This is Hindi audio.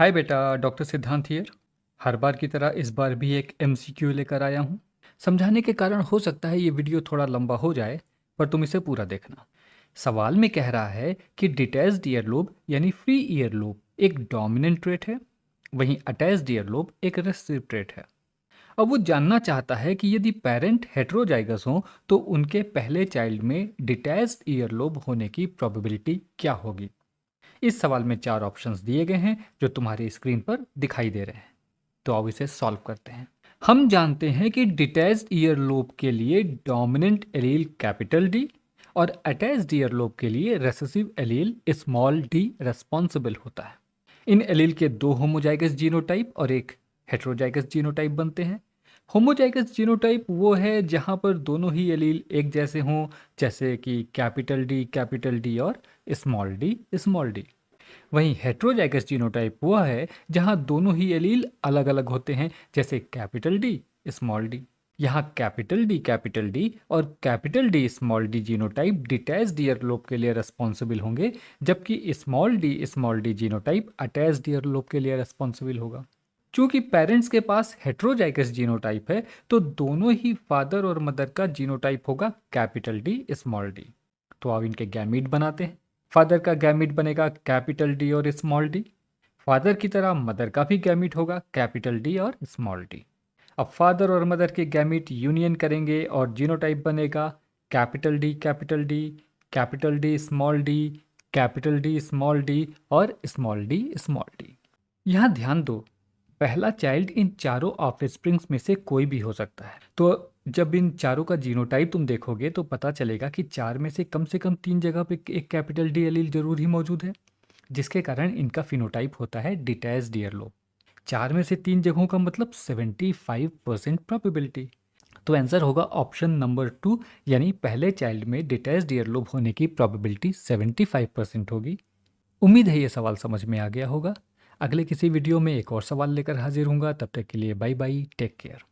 हाय बेटा, डॉक्टर सिद्धांत हियर। हर बार की तरह इस बार भी एक एमसीक्यू लेकर आया हूँ। समझाने के कारण हो सकता है ये वीडियो थोड़ा लंबा हो जाए, पर तुम इसे पूरा देखना। सवाल में कह रहा है कि डिटैच्ड ईयरलोब यानी फ्री ईयरलोब एक डोमिनेंट ट्रेट है, वहीं अटैच्ड ईयरलोब एक रिसेसिव ट्रेट है। अब वो जानना चाहता है कि यदि पेरेंट हेटेरोजाइगस हों तो उनके पहले चाइल्ड में डिटैच्ड ईयरलोब होने की प्रोबेबिलिटी क्या होगी। इस सवाल में 4 ऑप्शंस दिए गए हैं जो तुम्हारी स्क्रीन पर दिखाई दे रहे हैं। तो अब इसे सॉल्व करते हैं। हम जानते हैं कि डिटैच्ड ईयरलोब के लिए डोमिनेंट एलील कैपिटल डी और अटैच्ड ईयरलोब के लिए recessive allele small D responsible होता है। इन एलील के 2 होमोजाइगस जीनोटाइप और एक हेटेरोजाइगस जीनोटाइप बनते हैं। होमोजाइगस जीनोटाइप वो है जहां पर दोनों ही एलील एक जैसे हों, जैसे कि कैपिटल डी और स्मॉल डी। वहीं हेटेरोजाइगस जीनोटाइप वह है जहां दोनों ही एलील अलग अलग होते हैं, जैसे कैपिटल डी स्मॉल डी। यहाँ कैपिटल डी और capital D small D genotype detached earlobe के लिए रेस्पॉन्सिबल होंगे, जबकि small D genotype attached earlobe के लिए रेस्पॉन्सिबल होगा। चूंकि पेरेंट्स के पास हेटेरोजाइगस जीनोटाइप है तो दोनों ही फादर और मदर का जीनोटाइप होगा कैपिटल डी स्मॉल डी। तो अब इनके गैमीट बनाते हैं। फादर का गैमीट बनेगा कैपिटल डी और स्मॉल डी। फादर की तरह मदर का भी गैमीट होगा कैपिटल डी और स्मॉल डी। अब फादर और मदर के गैमीट यूनियन करेंगे और जीनोटाइप बनेगा capital D capital D, capital D small D, capital D small D और स्मॉल डी स्मॉल डी। यहाँ ध्यान दो, पहला चाइल्ड इन चारों ऑफस्प्रिंग्स में से कोई भी हो सकता है। तो जब इन चारों का जीनोटाइप तुम देखोगे तो पता चलेगा कि 4 में से कम 3 जगह पे एक कैपिटल डी एलील जरूर ही मौजूद है, जिसके कारण इनका फिनोटाइप होता है डिटैच्ड ईयरलोब। 4 में से 3 जगहों का मतलब 75% प्रोबेबिलिटी। तो आंसर होगा ऑप्शन नंबर 2, यानी पहले चाइल्ड में डिटैच्ड ईयरलोब होने की प्रोबेबिलिटी 75% होगी। उम्मीद है ये सवाल समझ में आ गया होगा। अगले किसी वीडियो में एक और सवाल लेकर हाजिर होऊंगा। तब तक के लिए बाय बाय, टेक केयर।